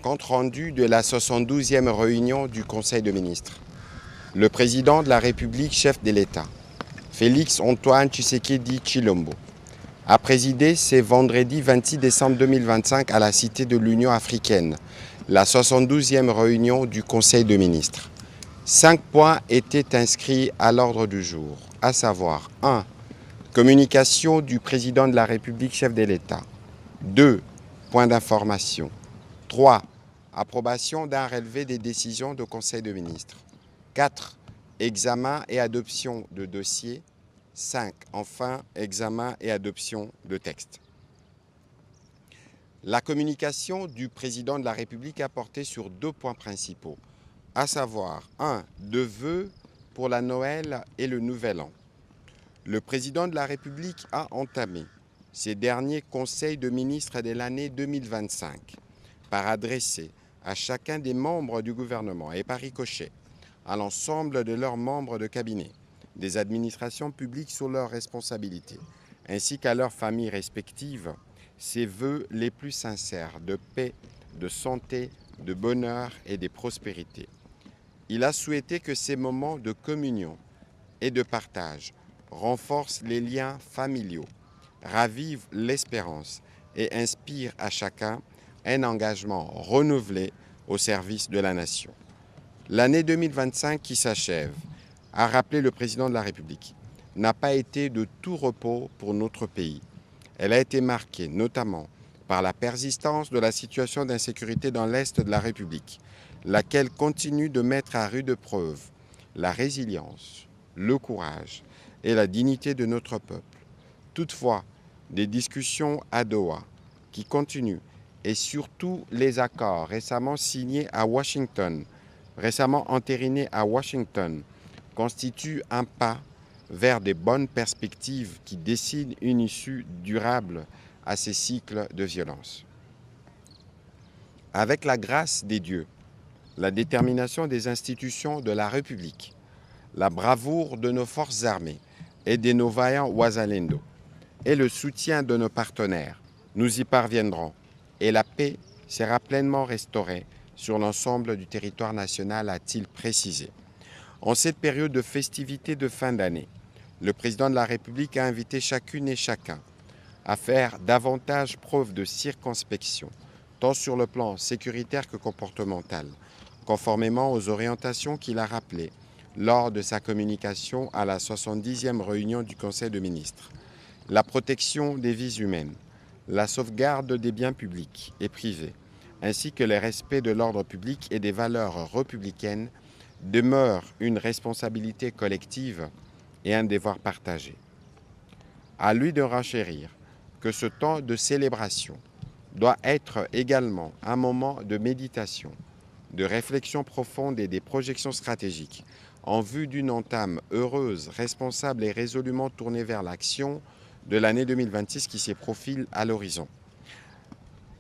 Compte rendu de la 72e réunion du Conseil des ministres. Le président de la République, chef de l'État, Félix Antoine Tshisekedi Tshilombo, a présidé ce vendredi 26 décembre 2025 à la Cité de l'Union africaine, la 72e réunion du Conseil des ministres. 5 points étaient inscrits à l'ordre du jour, à savoir 1. Communication du président de la République, chef de l'État. 2. Points d'information. 3. Approbation d'un relevé des décisions du Conseil des ministres. 4. Examen et adoption de dossiers. 5. Enfin, examen et adoption de textes. La communication du président de la République a porté sur 2 points principaux, à savoir 1. De vœux pour la Noël et le Nouvel An. Le président de la République a entamé ses derniers conseils de ministres de l'année 2025 par adresser à chacun des membres du gouvernement et par ricochet à l'ensemble de leurs membres de cabinet, des administrations publiques sous leurs responsabilités, ainsi qu'à leurs familles respectives, ses vœux les plus sincères de paix, de santé, de bonheur et de prospérité. Il a souhaité que ces moments de communion et de partage renforcent les liens familiaux, ravivent l'espérance et inspirent à chacun un engagement renouvelé au service de la nation. L'année 2025 qui s'achève, a rappelé le président de la République, n'a pas été de tout repos pour notre pays. Elle a été marquée notamment par la persistance de la situation d'insécurité dans l'Est de la République, laquelle continue de mettre à rude preuve la résilience, le courage et la dignité de notre peuple. Toutefois, des discussions à Doha qui continuent et surtout les accords récemment entérinés à Washington, constituent un pas vers de bonnes perspectives qui dessinent une issue durable à ces cycles de violence. Avec la grâce des dieux, la détermination des institutions de la République, la bravoure de nos forces armées et de nos vaillants Wazalendo, et le soutien de nos partenaires, nous y parviendrons et la paix sera pleinement restaurée sur l'ensemble du territoire national, a-t-il précisé. En cette période de festivités de fin d'année, le président de la République a invité chacune et chacun à faire davantage preuve de circonspection, tant sur le plan sécuritaire que comportemental, conformément aux orientations qu'il a rappelées lors de sa communication à la 70e réunion du Conseil des ministres. La protection des vies humaines, la sauvegarde des biens publics et privés, ainsi que le respect de l'ordre public et des valeurs républicaines demeurent une responsabilité collective et un devoir partagé. À lui de renchérir que ce temps de célébration doit être également un moment de méditation, de réflexion profonde et des projections stratégiques en vue d'une entame heureuse, responsable et résolument tournée vers l'action de l'année 2026 qui se profile à l'horizon.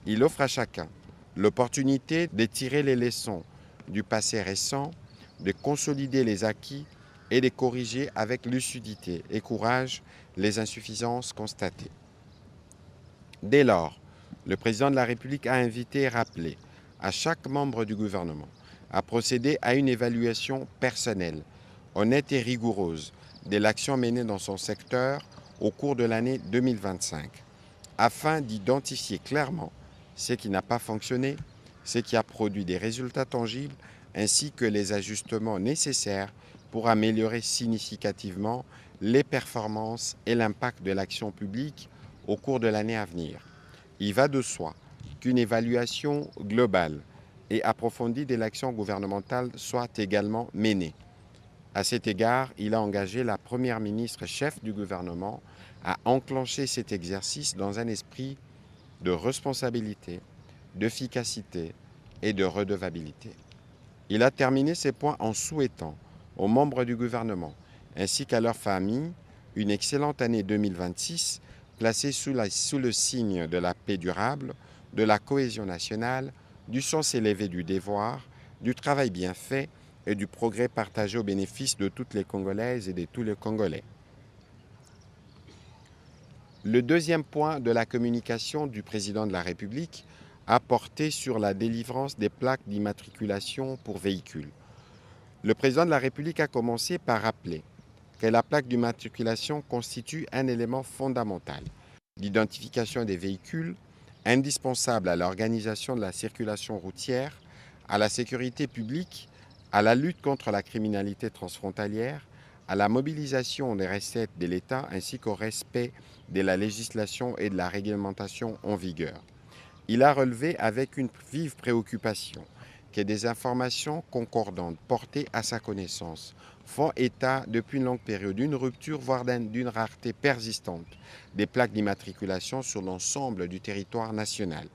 Il offre à chacun l'opportunité de tirer les leçons du passé récent, de consolider les acquis et de corriger avec lucidité et courage les insuffisances constatées. Dès lors, le président de la République a invité et rappelé à chaque membre du gouvernement à procéder à une évaluation personnelle, honnête et rigoureuse de l'action menée dans son secteur au cours de l'année 2025, afin d'identifier clairement ce qui n'a pas fonctionné, ce qui a produit des résultats tangibles, ainsi que les ajustements nécessaires pour améliorer significativement les performances et l'impact de l'action publique au cours de l'année à venir. Il va de soi qu'une évaluation globale et approfondie de l'action gouvernementale soit également menée. À cet égard, il a engagé la Première ministre chef du gouvernement à enclencher cet exercice dans un esprit de responsabilité, d'efficacité et de redevabilité. Il a terminé ces points en souhaitant aux membres du gouvernement ainsi qu'à leurs familles une excellente année 2026 placée sous le signe de la paix durable, de la cohésion nationale, du sens élevé du devoir, du travail bien fait et du progrès partagé au bénéfice de toutes les Congolaises et de tous les Congolais. Le deuxième point de la communication du président de la République a porté sur la délivrance des plaques d'immatriculation pour véhicules. Le président de la République a commencé par rappeler que la plaque d'immatriculation constitue un élément fondamental d'identification des véhicules, indispensable à l'organisation de la circulation routière, à la sécurité publique, à la lutte contre la criminalité transfrontalière, à la mobilisation des recettes de l'État ainsi qu'au respect de la législation et de la réglementation en vigueur. Il a relevé avec une vive préoccupation que des informations concordantes portées à sa connaissance font état depuis une longue période d'une rupture, voire d'une rareté persistante des plaques d'immatriculation sur l'ensemble du territoire national.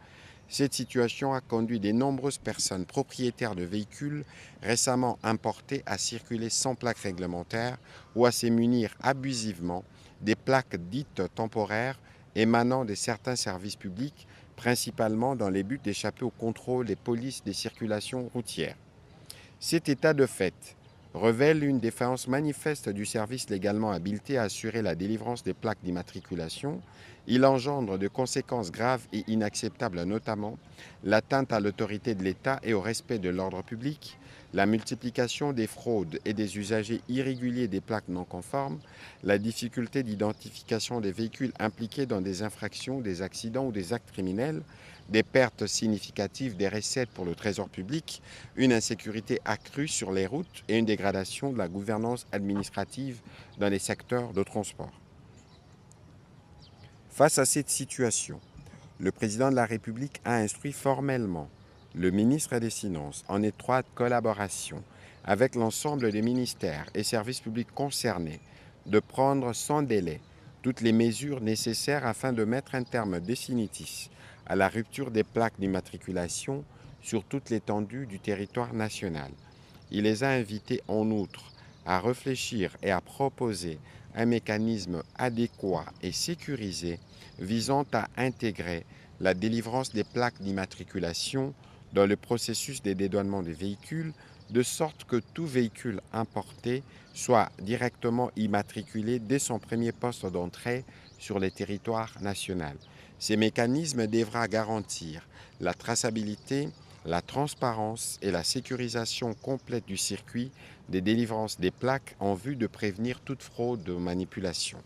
Cette situation a conduit de nombreuses personnes propriétaires de véhicules récemment importés à circuler sans plaque réglementaire ou à se munir abusivement des plaques dites temporaires émanant de certains services publics, principalement dans les buts d'échapper au contrôle des polices des circulations routières. Cet état de fait révèle une défaillance manifeste du service légalement habilité à assurer la délivrance des plaques d'immatriculation. Il engendre de conséquences graves et inacceptables, notamment l'atteinte à l'autorité de l'État et au respect de l'ordre public, la multiplication des fraudes et des usagers irréguliers des plaques non conformes, la difficulté d'identification des véhicules impliqués dans des infractions, des accidents ou des actes criminels, des pertes significatives des recettes pour le trésor public, une insécurité accrue sur les routes et une dégradation de la gouvernance administrative dans les secteurs de transport. Face à cette situation, le président de la République a instruit formellement le ministre des Finances, en étroite collaboration avec l'ensemble des ministères et services publics concernés, de prendre sans délai toutes les mesures nécessaires afin de mettre un terme définitif à la rupture des plaques d'immatriculation sur toute l'étendue du territoire national. Il les a invités en outre à réfléchir et à proposer un mécanisme adéquat et sécurisé visant à intégrer la délivrance des plaques d'immatriculation dans le processus de dédouanement des véhicules, de sorte que tout véhicule importé soit directement immatriculé dès son premier poste d'entrée sur le territoire national. Ces mécanismes devront garantir la traçabilité, la transparence et la sécurisation complète du circuit de délivrance des plaques en vue de prévenir toute fraude ou manipulation.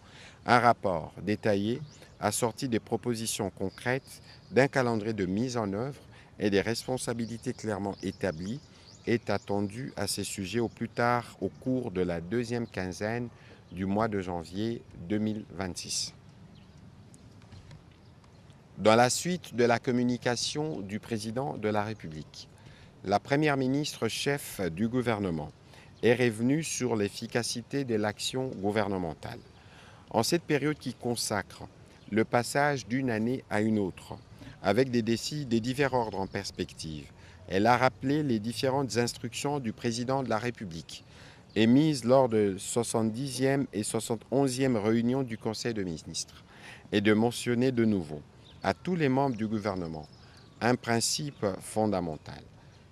Un rapport détaillé, assorti des propositions concrètes, d'un calendrier de mise en œuvre et des responsabilités clairement établies, est attendu à ces sujets au plus tard au cours de la deuxième quinzaine du mois de janvier 2026. Dans la suite de la communication du président de la République, la première ministre chef du gouvernement est revenue sur l'efficacité de l'action gouvernementale. En cette période qui consacre le passage d'une année à une autre, avec des défis de divers ordres en perspective, elle a rappelé les différentes instructions du président de la République émises lors de 70e et 71e réunions du Conseil des ministres et de mentionner de nouveau à tous les membres du gouvernement un principe fondamental,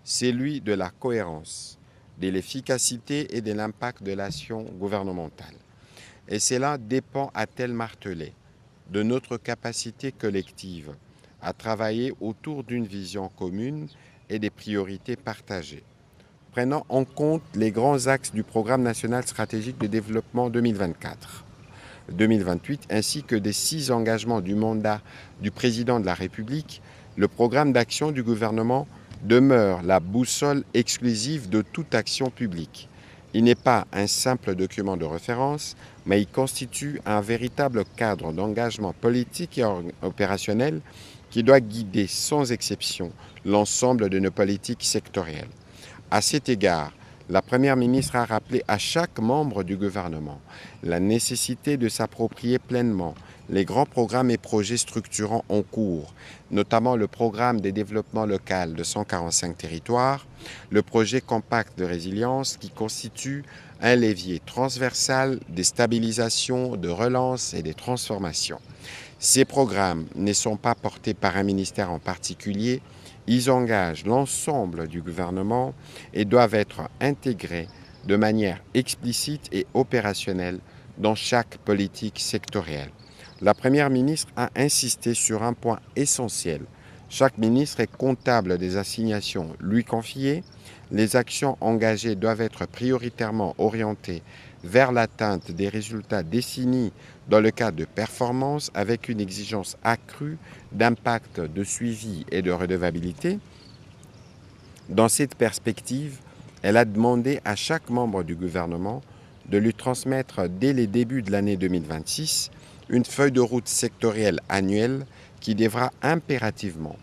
celui de la cohérence, de l'efficacité et de l'impact de l'action gouvernementale. Et cela dépend, a-t-elle martelé, de notre capacité collective à travailler autour d'une vision commune et des priorités partagées, prenant en compte les grands axes du Programme national stratégique de développement 2024-2028 ainsi que des 6 engagements du mandat du président de la République. Le programme d'action du gouvernement demeure la boussole exclusive de toute action publique. Il n'est pas un simple document de référence, mais il constitue un véritable cadre d'engagement politique et opérationnel qui doit guider sans exception l'ensemble de nos politiques sectorielles. À cet égard, la Première ministre a rappelé à chaque membre du gouvernement la nécessité de s'approprier pleinement les grands programmes et projets structurants en cours, notamment le programme de développement local de 145 territoires, le projet compact de résilience qui constitue un levier transversal des stabilisations, de relance et des transformations. Ces programmes ne sont pas portés par un ministère en particulier, ils engagent l'ensemble du gouvernement et doivent être intégrés de manière explicite et opérationnelle dans chaque politique sectorielle. La Première ministre a insisté sur un point essentiel Chaque ministre est comptable des assignations lui confiées. Les actions engagées doivent être prioritairement orientées vers l'atteinte des résultats définis dans le cadre de performance avec une exigence accrue d'impact, de suivi et de redevabilité. Dans cette perspective, elle a demandé à chaque membre du gouvernement de lui transmettre dès les débuts de l'année 2026 une feuille de route sectorielle annuelle qui devra impérativement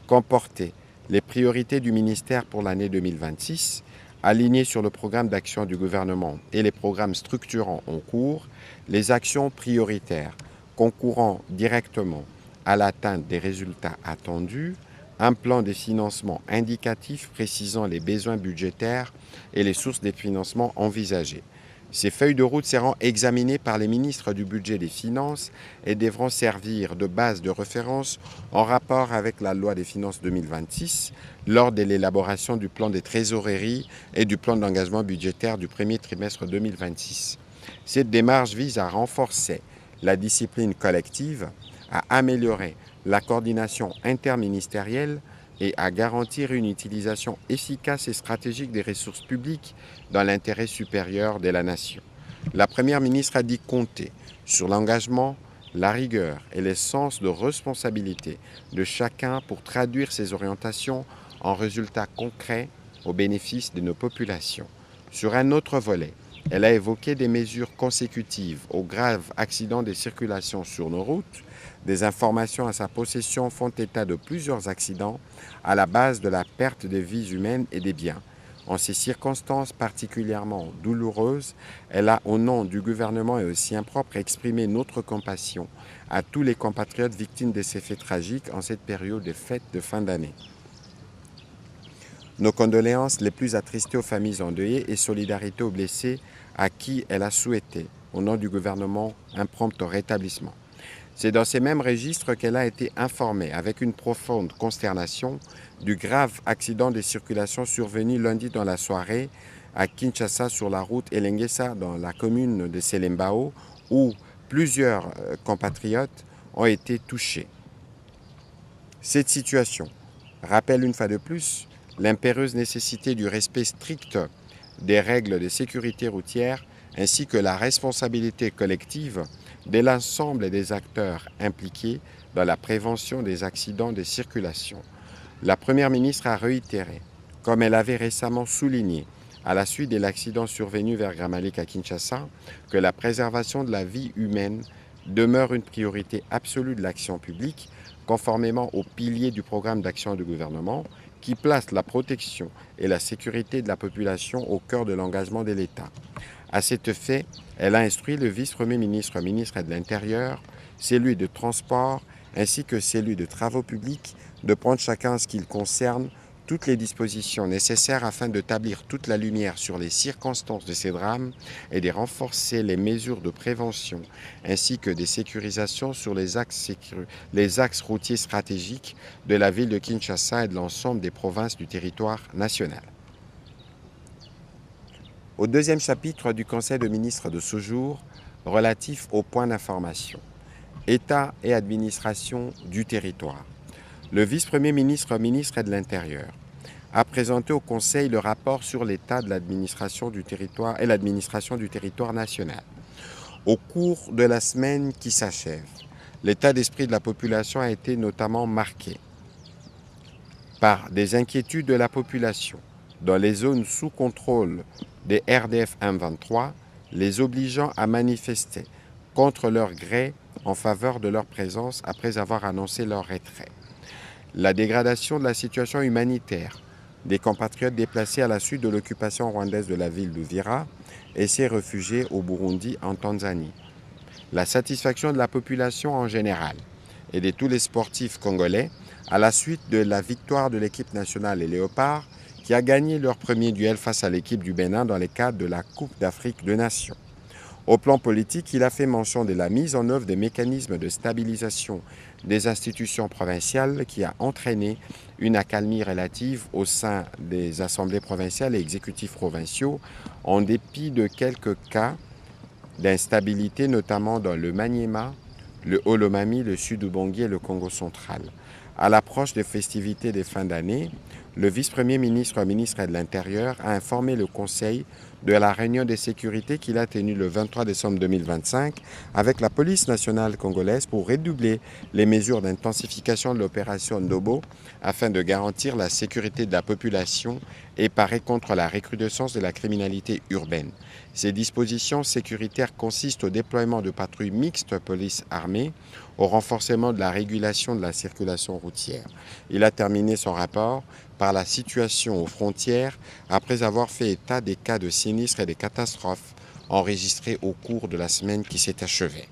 comporter les priorités du ministère pour l'année 2026, alignées sur le programme d'action du gouvernement et les programmes structurants en cours, les actions prioritaires concourant directement à l'atteinte des résultats attendus, un plan de financement indicatif précisant les besoins budgétaires et les sources de financement envisagées. Ces feuilles de route seront examinées par les ministres du Budget et des Finances et devront servir de base de référence en rapport avec la loi des finances 2026 lors de l'élaboration du plan de trésorerie et du plan d'engagement budgétaire du premier trimestre 2026. Cette démarche vise à renforcer la discipline collective, à améliorer la coordination interministérielle et à garantir une utilisation efficace et stratégique des ressources publiques dans l'intérêt supérieur de la nation. La Première ministre a dit compter sur l'engagement, la rigueur et le sens de responsabilité de chacun pour traduire ces orientations en résultats concrets au bénéfice de nos populations. Sur un autre volet, elle a évoqué des mesures consécutives aux graves accidents de circulation sur nos routes. Des informations à sa possession font état de plusieurs accidents à la base de la perte de vies humaines et des biens. En ces circonstances particulièrement douloureuses, elle a, au nom du gouvernement et au sien propre, exprimé notre compassion à tous les compatriotes victimes de ces faits tragiques en cette période de fêtes de fin d'année. Nos condoléances les plus attristées aux familles endeuillées et solidarité aux blessés à qui elle a souhaité, au nom du gouvernement, un prompt rétablissement. C'est dans ces mêmes registres qu'elle a été informée, avec une profonde consternation, du grave accident de circulation survenu lundi dans la soirée à Kinshasa sur la route Elengesa dans la commune de Selembao, où plusieurs compatriotes ont été touchés. Cette situation rappelle une fois de plus l'impérieuse nécessité du respect strict des règles de sécurité routière ainsi que la responsabilité collective de l'ensemble des acteurs impliqués dans la prévention des accidents de circulation. La Première ministre a réitéré, comme elle avait récemment souligné à la suite de l'accident survenu vers Gramalik à Kinshasa, que la préservation de la vie humaine demeure une priorité absolue de l'action publique, conformément aux piliers du programme d'action du gouvernement, qui place la protection et la sécurité de la population au cœur de l'engagement de l'État. À cet effet, elle a instruit le vice-premier ministre, ministre de l'Intérieur, celui de Transport ainsi que celui de Travaux publics de prendre chacun en ce qui le concerne toutes les dispositions nécessaires afin d'établir toute la lumière sur les circonstances de ces drames et de renforcer les mesures de prévention ainsi que des sécurisations sur les axes routiers stratégiques de la ville de Kinshasa et de l'ensemble des provinces du territoire national. Au deuxième chapitre du Conseil de ministres de ce jour, relatif aux points d'information, État et administration du territoire, le vice-premier ministre, ministre de l'Intérieur, a présenté au Conseil le rapport sur l'état de l'administration du territoire et l'administration du territoire national. Au cours de la semaine qui s'achève, l'état d'esprit de la population a été notamment marqué par des inquiétudes de la population dans les zones sous contrôle des RDF M23, les obligeant à manifester contre leur gré en faveur de leur présence après avoir annoncé leur retrait. La dégradation de la situation humanitaire des compatriotes déplacés à la suite de l'occupation rwandaise de la ville d'Uvira et ces réfugiés au Burundi en Tanzanie. La satisfaction de la population en général et de tous les sportifs congolais à la suite de la victoire de l'équipe nationale Les Léopards qui a gagné leur premier duel face à l'équipe du Bénin dans le cadre de la Coupe d'Afrique des Nations. Au plan politique, il a fait mention de la mise en œuvre des mécanismes de stabilisation des institutions provinciales qui a entraîné une accalmie relative au sein des assemblées provinciales et exécutifs provinciaux, en dépit de quelques cas d'instabilité, notamment dans le Maniema, le Haut-Lomami, le Sud-Ubangi et le Congo central. À l'approche des festivités des fins d'année, le vice-premier ministre, ministre de l'Intérieur, a informé le Conseil de la réunion de sécurité qu'il a tenue le 23 décembre 2025 avec la police nationale congolaise pour redoubler les mesures d'intensification de l'opération Ndobo afin de garantir la sécurité de la population et parer contre la recrudescence de la criminalité urbaine. Ces dispositions sécuritaires consistent au déploiement de patrouilles mixtes police-armée, au renforcement de la régulation de la circulation routière. Il a terminé son rapport par la situation aux frontières après avoir fait état des cas de sinistres et des catastrophes enregistrés au cours de la semaine qui s'est achevée.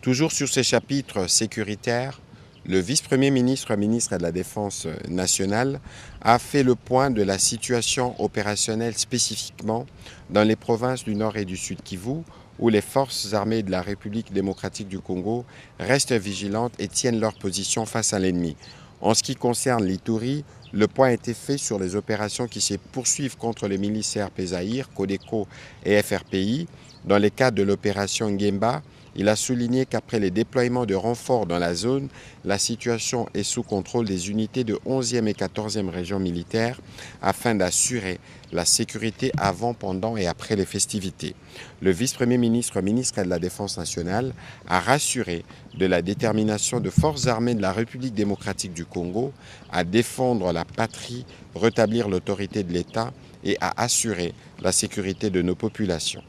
Toujours sur ces chapitres sécuritaires, le vice-premier ministre, ministre de la Défense nationale, a fait le point de la situation opérationnelle spécifiquement dans les provinces du Nord et du Sud Kivu, où les forces armées de la République démocratique du Congo restent vigilantes et tiennent leur position face à l'ennemi. En ce qui concerne l'Ituri, le point a été fait sur les opérations qui se poursuivent contre les milices CRP Zaïre, Codeco et FRPI. Dans le cadre de l'opération Ngemba, il a souligné qu'après les déploiements de renforts dans la zone, la situation est sous contrôle des unités de 11e et 14e régions militaires afin d'assurer la sécurité avant, pendant et après les festivités. Le vice-premier ministre, ministre de la Défense nationale, a rassuré de la détermination de forces armées de la République démocratique du Congo à défendre la patrie, rétablir l'autorité de l'État et à assurer la sécurité de nos populations.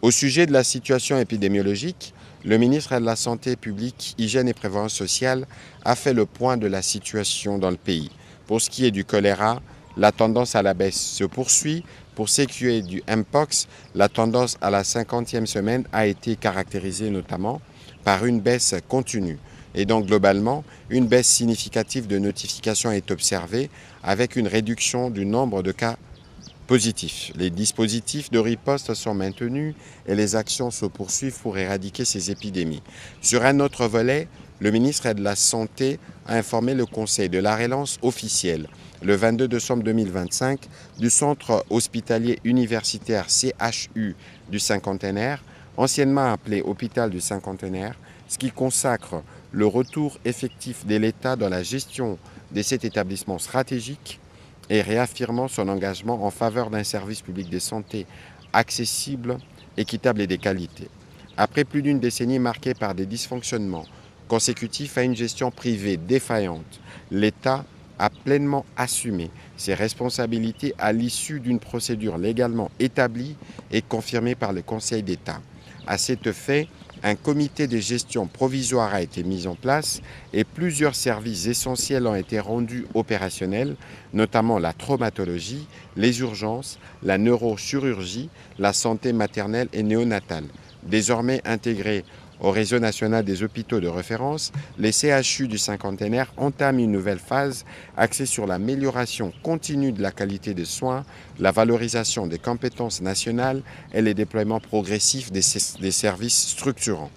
Au sujet de la situation épidémiologique, le ministre de la Santé publique, Hygiène et Prévoyance sociale a fait le point de la situation dans le pays. Pour ce qui est du choléra, la tendance à la baisse se poursuit. Pour ce qui est du Mpox, la tendance à la 50e semaine a été caractérisée notamment par une baisse continue. Et donc globalement, une baisse significative de notifications est observée avec une réduction du nombre de cas positifs. Les dispositifs de riposte sont maintenus et les actions se poursuivent pour éradiquer ces épidémies. Sur un autre volet, le ministre de la Santé a informé le Conseil de la relance officielle le 22 décembre 2025 du centre hospitalier universitaire CHU du Cinquantenaire, anciennement appelé Hôpital du Cinquantenaire, ce qui consacre le retour effectif de l'État dans la gestion de cet établissement stratégique et réaffirmant son engagement en faveur d'un service public de santé accessible, équitable et de qualité. Après plus d'une décennie marquée par des dysfonctionnements consécutifs à une gestion privée défaillante, l'État a pleinement assumé ses responsabilités à l'issue d'une procédure légalement établie et confirmée par le Conseil d'État. À cet effet, un comité de gestion provisoire a été mis en place et plusieurs services essentiels ont été rendus opérationnels, notamment la traumatologie, les urgences, la neurochirurgie, la santé maternelle et néonatale. Désormais intégrés au réseau national des hôpitaux de référence, les CHU du Cinquantenaire entament une nouvelle phase axée sur l'amélioration continue de la qualité des soins, la valorisation des compétences nationales et le déploiement progressif des services structurants.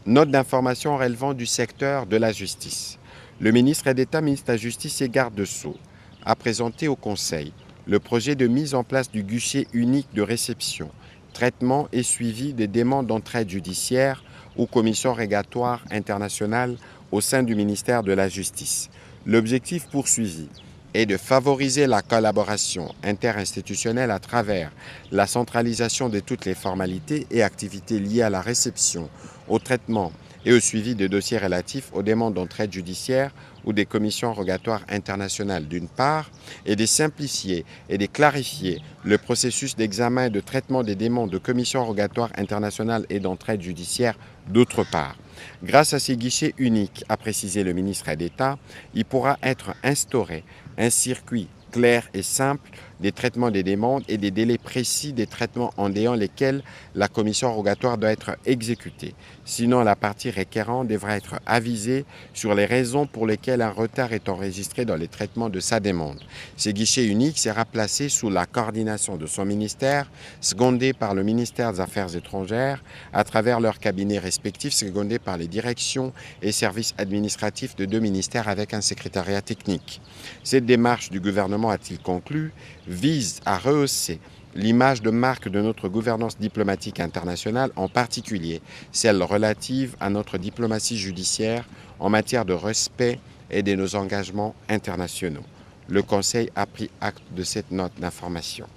Note d'information relevant du secteur de la justice. Le ministre d'État, ministre de la Justice et garde des Sceaux a présenté au Conseil le projet de mise en place du guichet unique de réception, traitement et suivi des demandes d'entraide judiciaire ou commission rogatoire internationale au sein du ministère de la Justice. L'objectif poursuivi est de favoriser la collaboration interinstitutionnelle à travers la centralisation de toutes les formalités et activités liées à la réception, au traitement et au suivi de dossiers relatifs aux demandes d'entraide judiciaire ou des commissions rogatoires internationales d'une part, et de simplifier et de clarifier le processus d'examen et de traitement des demandes de commissions rogatoires internationales et d'entraide judiciaire d'autre part. Grâce à ces guichets uniques, a précisé le ministre d'État, il pourra être instauré un circuit clair et simple des traitements des demandes et des délais précis des traitements en déant lesquels la commission rogatoire doit être exécutée. Sinon, la partie requérante devra être avisée sur les raisons pour lesquelles un retard est enregistré dans les traitements de sa demande. Ce guichet unique sera placé sous la coordination de son ministère, secondé par le ministère des Affaires étrangères, à travers leurs cabinets respectifs, secondés par les directions et services administratifs de deux ministères avec un secrétariat technique. Cette démarche du gouvernement, a-t-il conclu, vise à rehausser l'image de marque de notre gouvernance diplomatique internationale, en particulier celle relative à notre diplomatie judiciaire en matière de respect et de nos engagements internationaux. Le Conseil a pris acte de cette note d'information.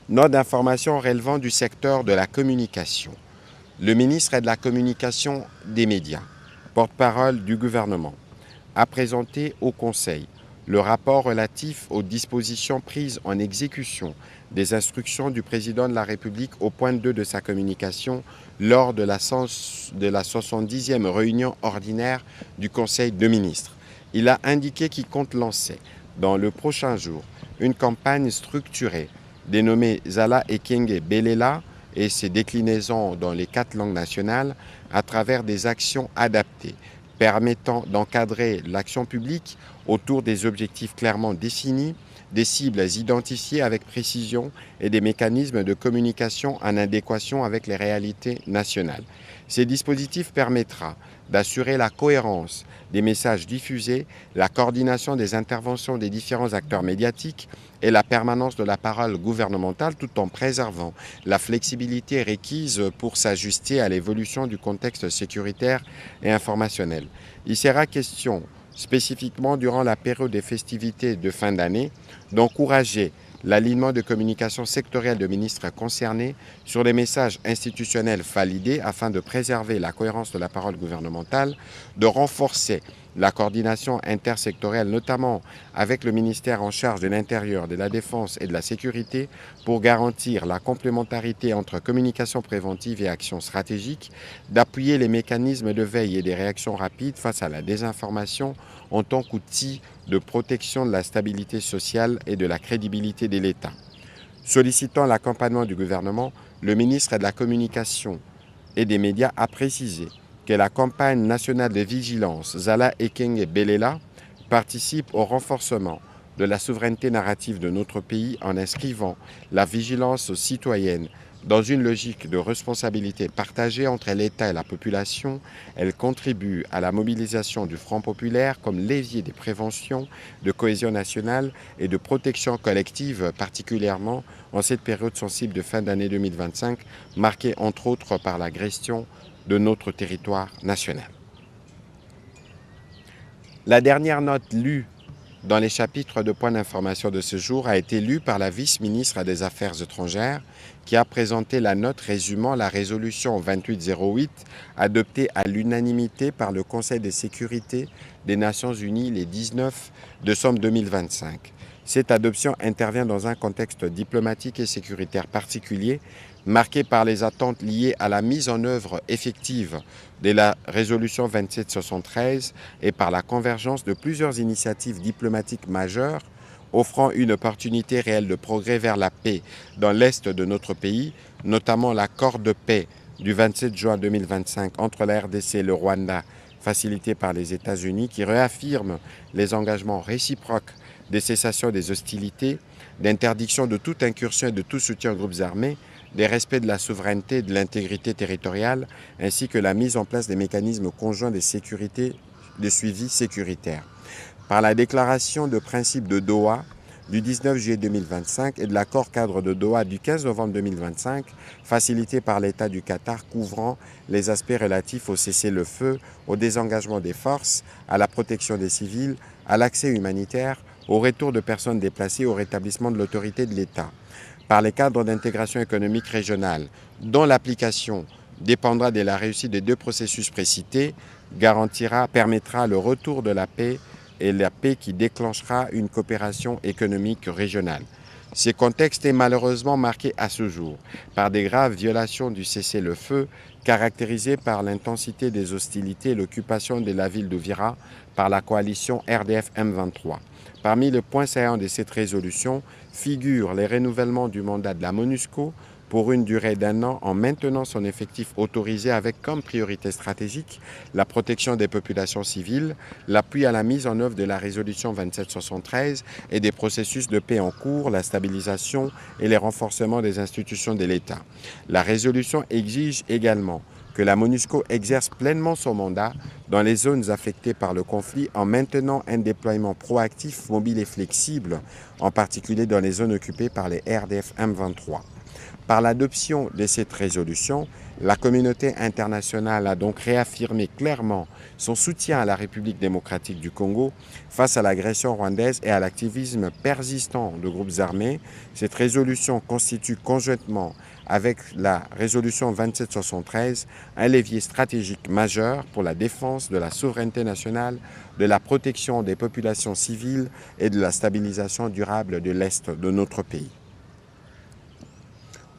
Note d'information relevant du secteur de la communication. Le ministre de la Communication des médias, porte-parole du gouvernement, a présenté au Conseil le rapport relatif aux dispositions prises en exécution des instructions du président de la République au point 2 de sa communication lors de la 70e réunion ordinaire du Conseil de ministres. Il a indiqué qu'il compte lancer dans le prochain jour une campagne structurée dénommée Zala Ekenge Belela et ses déclinaisons dans les 4 langues nationales à travers des actions adaptées permettant d'encadrer l'action publique autour des objectifs clairement définis, des cibles identifiées avec précision et des mécanismes de communication en adéquation avec les réalités nationales. Ces dispositifs permettront d'assurer la cohérence des messages diffusés, la coordination des interventions des différents acteurs médiatiques et la permanence de la parole gouvernementale tout en préservant la flexibilité requise pour s'ajuster à l'évolution du contexte sécuritaire et informationnel. Il sera question spécifiquement durant la période des festivités de fin d'année d'encourager l'alignement de communication sectorielle de ministres concernés sur les messages institutionnels validés afin de préserver la cohérence de la parole gouvernementale, de renforcer la coordination intersectorielle, notamment avec le ministère en charge de l'Intérieur, de la Défense et de la Sécurité, pour garantir la complémentarité entre communication préventive et action stratégique, d'appuyer les mécanismes de veille et des réactions rapides face à la désinformation en tant qu'outil de protection de la stabilité sociale et de la crédibilité de l'État. Sollicitant l'accompagnement du gouvernement, le ministre de la Communication et des médias a précisé que la campagne nationale de vigilance Zala Ekenge Belela participe au renforcement de la souveraineté narrative de notre pays en inscrivant la vigilance citoyenne dans une logique de responsabilité partagée entre l'État et la population. Elle contribue à la mobilisation du Front populaire comme levier de prévention, de cohésion nationale et de protection collective, particulièrement en cette période sensible de fin d'année 2025, marquée entre autres par l'agression de notre territoire national. La dernière note lue dans les chapitres de points d'information de ce jour a été lue par la vice-ministre des Affaires étrangères qui a présenté la note résumant la résolution 2808 adoptée à l'unanimité par le Conseil de sécurité des Nations Unies le 19 décembre 2025. Cette adoption intervient dans un contexte diplomatique et sécuritaire particulier, marqué par les attentes liées à la mise en œuvre effective de la résolution 2773 et par la convergence de plusieurs initiatives diplomatiques majeures offrant une opportunité réelle de progrès vers la paix dans l'est de notre pays, notamment l'accord de paix du 27 juin 2025 entre la RDC et le Rwanda, facilité par les États-Unis, qui réaffirme les engagements réciproques de cessation des hostilités, d'interdiction de toute incursion et de tout soutien aux groupes armés, des respects de la souveraineté et de l'intégrité territoriale, ainsi que la mise en place des mécanismes conjoints de sécurité, de suivi sécuritaire. Par la déclaration de principe de Doha du 19 juillet 2025 et de l'accord cadre de Doha du 15 novembre 2025, facilité par l'État du Qatar couvrant les aspects relatifs au cessez-le-feu, au désengagement des forces, à la protection des civils, à l'accès humanitaire, au retour de personnes déplacées, au rétablissement de l'autorité de l'État. Par les cadres d'intégration économique régionale, dont l'application dépendra de la réussite des 2 processus précités, permettra le retour de la paix et la paix qui déclenchera une coopération économique régionale. Ce contexte est malheureusement marqué à ce jour par des graves violations du cessez-le-feu, caractérisées par l'intensité des hostilités et l'occupation de la ville d'Uvira par la coalition RDF M23. Parmi les points saillants de cette résolution figurent les renouvellements du mandat de la MONUSCO pour une durée d'1 an en maintenant son effectif autorisé avec comme priorité stratégique la protection des populations civiles, l'appui à la mise en œuvre de la résolution 2773 et des processus de paix en cours, la stabilisation et les renforcements des institutions de l'État. La résolution exige également que la MONUSCO exerce pleinement son mandat dans les zones affectées par le conflit en maintenant un déploiement proactif, mobile et flexible, en particulier dans les zones occupées par les RDF M23. Par l'adoption de cette résolution, la communauté internationale a donc réaffirmé clairement son soutien à la République démocratique du Congo face à l'agression rwandaise et à l'activisme persistant de groupes armés. Cette résolution constitue conjointement avec la résolution 2773 un levier stratégique majeur pour la défense de la souveraineté nationale, de la protection des populations civiles et de la stabilisation durable de l'Est de notre pays.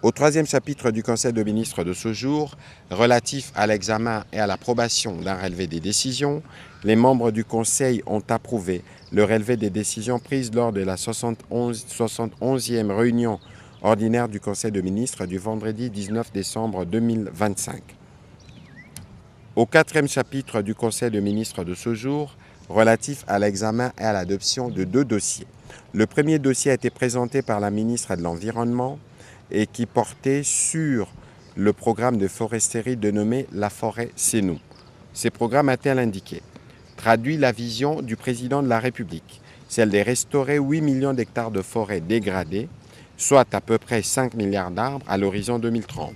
Au troisième chapitre du Conseil de ministres de ce jour, relatif à l'examen et à l'approbation d'un relevé des décisions, les membres du Conseil ont approuvé le relevé des décisions prises lors de la 71e réunion ordinaire du Conseil de ministres du vendredi 19 décembre 2025. Au quatrième chapitre du Conseil de ministres de ce jour, relatif à l'examen et à l'adoption de deux dossiers. Le premier dossier a été présenté par la ministre de l'Environnement et qui portait sur le programme de foresterie dénommé La Forêt, c'est nous. Ce programme a-t-elle indiqué traduit la vision du président de la République, celle de restaurer 8 millions d'hectares de forêts dégradées, soit à peu près 5 milliards d'arbres à l'horizon 2030,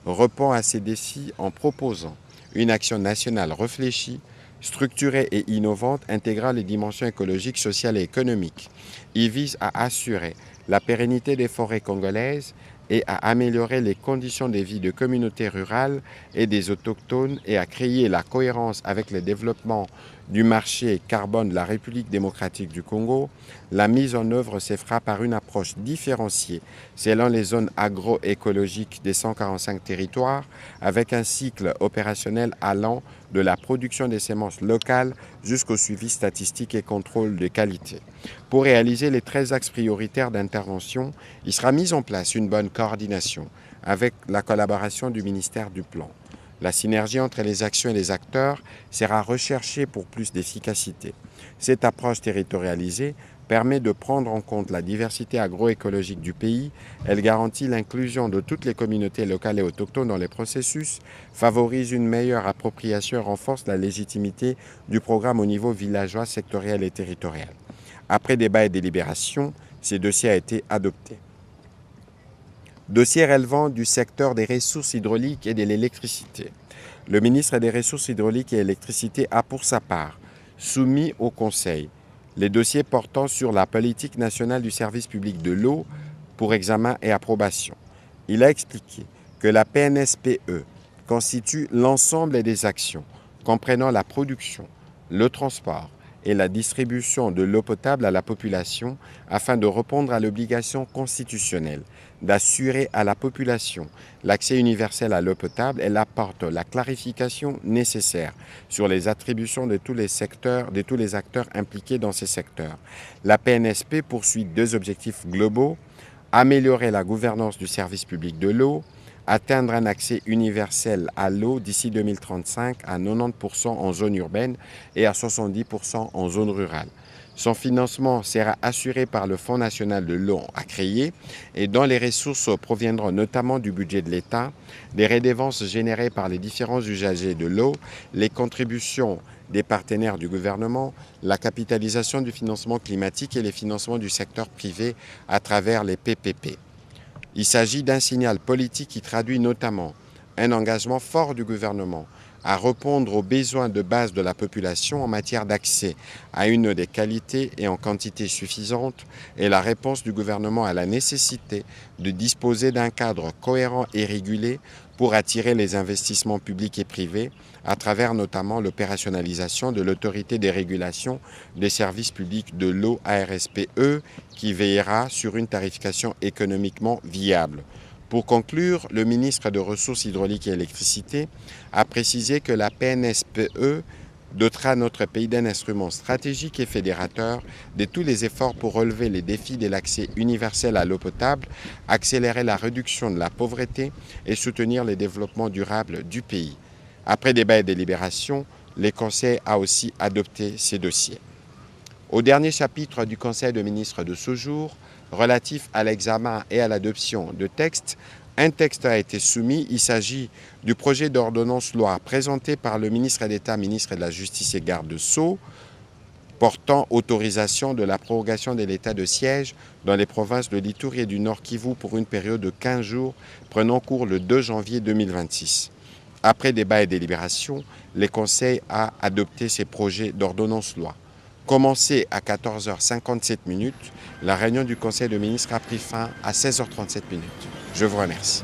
répond à ces défis en proposant une action nationale réfléchie, structurée et innovante, intégrant les dimensions écologiques, sociales et économiques. Il vise à assurer la pérennité des forêts congolaises et à améliorer les conditions de vie de communautés rurales et des autochtones et à créer la cohérence avec le développement du marché carbone de la République démocratique du Congo. La mise en œuvre se fera par une approche différenciée selon les zones agroécologiques des 145 territoires, avec un cycle opérationnel allant de la production des semences locales jusqu'au suivi statistique et contrôle de qualité. Pour réaliser les 13 axes prioritaires d'intervention, il sera mis en place une bonne coordination avec la collaboration du ministère du Plan. La synergie entre les actions et les acteurs sera recherchée pour plus d'efficacité. Cette approche territorialisée permet de prendre en compte la diversité agroécologique du pays. Elle garantit l'inclusion de toutes les communautés locales et autochtones dans les processus, favorise une meilleure appropriation et renforce la légitimité du programme au niveau villageois, sectoriel et territorial. Après débat et délibération, ce dossier a été adopté. Dossier relevant du secteur des ressources hydrauliques et de l'électricité. Le ministre des Ressources hydrauliques et électricité a pour sa part soumis au Conseil les dossiers portant sur la politique nationale du service public de l'eau pour examen et approbation. Il a expliqué que la PNSPE constitue l'ensemble des actions comprenant la production, le transport et la distribution de l'eau potable à la population afin de répondre à l'obligation constitutionnelle d'assurer à la population l'accès universel à l'eau potable. Elle apporte la clarification nécessaire sur les attributions de tous les acteurs impliqués dans ces secteurs. La PNSP poursuit deux objectifs globaux: améliorer la gouvernance du service public de l'eau, atteindre un accès universel à l'eau d'ici 2035 à 90% en zone urbaine et à 70% en zone rurale. Son financement sera assuré par le Fonds national de l'eau à créer et dont les ressources proviendront notamment du budget de l'État, des redevances générées par les différents usagers de l'eau, les contributions des partenaires du gouvernement, la capitalisation du financement climatique et les financements du secteur privé à travers les PPP. Il s'agit d'un signal politique qui traduit notamment un engagement fort du gouvernement à répondre aux besoins de base de la population en matière d'accès à une eau de qualité et en quantité suffisante et la réponse du gouvernement à la nécessité de disposer d'un cadre cohérent et régulé pour attirer les investissements publics et privés à travers notamment l'opérationnalisation de l'autorité des régulations des services publics de l'eau ARSPE qui veillera sur une tarification économiquement viable. Pour conclure, le ministre des Ressources hydrauliques et électricité a précisé que la PNSPE dotera notre pays d'un instrument stratégique et fédérateur de tous les efforts pour relever les défis de l'accès universel à l'eau potable, accélérer la réduction de la pauvreté et soutenir le développement durable du pays. Après débat et délibération, le Conseil a aussi adopté ces dossiers. Au dernier chapitre du Conseil des ministres de ce jour, relatif à l'examen et à l'adoption de textes, Un texte a été soumis. Il s'agit du projet d'ordonnance-loi présenté par le ministre d'État, ministre de la Justice et garde Sceaux, portant autorisation de la prorogation de l'état de siège dans les provinces de l'Ituri et du Nord Kivu pour une période de 15 jours prenant cours le 2 janvier 2026. Après débat et délibération, le Conseil a adopté ces projets d'ordonnance-loi. Commencé à 14h57, la réunion du Conseil de ministres a pris fin à 16h37. Je vous remercie.